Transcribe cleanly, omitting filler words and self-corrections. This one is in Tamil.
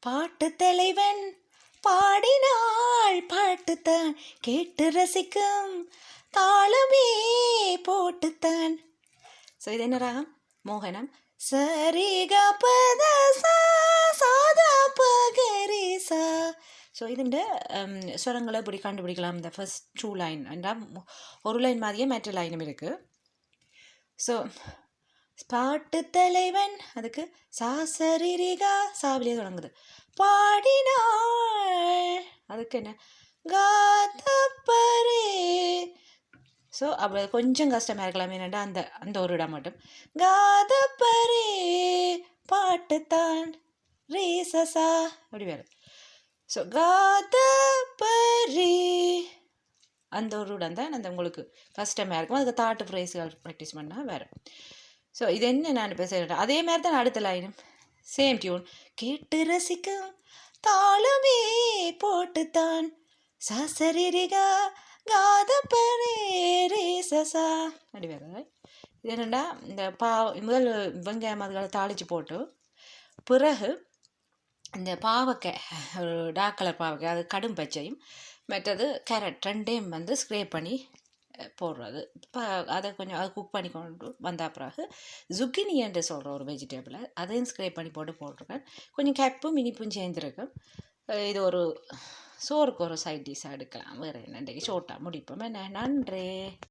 பாட்டு தலைவன் பாடினாள் பாட்டுத்தான் கேட்டு ரசிக்கும் தாளமே போட்டுத்தான். ஸோ இது என்ன ராகம்? மோகனம். சரிக பத சாதா பகரிசா. ஸோ இதுண்ட ஸ்வரங்களை இப்படி கண்டுபிடிக்கலாம். இந்த ஃபர்ஸ்ட் 2 லைன் என்றால் ஒரு லைன் மாதிரியே மற்ற லைனும் இருக்குது. ஸோ பாட்டு தலைவன் அதுக்கு சாசரிரிகா சாவிலே தொடங்குது. பாடினாள் அதுக்கு என்ன காதப்பரே. ஸோ அப்போ கொஞ்சம் கஷ்டமாக இருக்கலாம். என்னடா அந்த ஒரு இடம் மட்டும் காதப்பரே பாட்டுத்தான் ரீசசா அப்படி வேறு. ஸோ காதப்பரே அந்த ஒரு இடம் தான் அந்த உங்களுக்கு கஷ்டமாக இருக்கும். அதுக்கு தாட்டு ஃப்ரேஸுகள் ப்ராக்டிஸ் பண்ணால் வேறு. ஸோ இது என்ன நான் இப்போ சொல்கிறேன் அதே மாதிரி தான் அடுத்த லைனும் சேம் டியூன். கேட்டு ரசிக்கும் தாளமே போட்டுத்தான் சசரிரிகா காதப்பரே ரேசசா அப்படி வேறு. இது என்னென்னா இந்த முதல் வெங்காயம் அதுகளை தாளித்து போட்டு பிறகு இந்த பாவக்காய் ஒரு டார்க் கலர் பாவக்காய் அது கடும் பச்சையும் மற்றது கேரட் ரெண்டையும் ஸ்க்ரேப் பண்ணி போடுறது. அதை கொஞ்சம் அதை குக் பண்ணி கொண்டு வந்த பிறகு ஜுக்கினி என்று சொல்கிற ஒரு வெஜிடபிளை அதையும் ஸ்க்ரேப் பண்ணி போட்டிருக்கேன். கொஞ்சம் கப்பும் இனிப்பும் சேர்ந்துருக்கும். இது ஒரு சோறுக்கு ஒரு சைட் டிஷ்ஷாக எடுக்கலாம். வேறு என்ன ஷோர்ட்டாக முடிப்போம். என்ன நன்றி.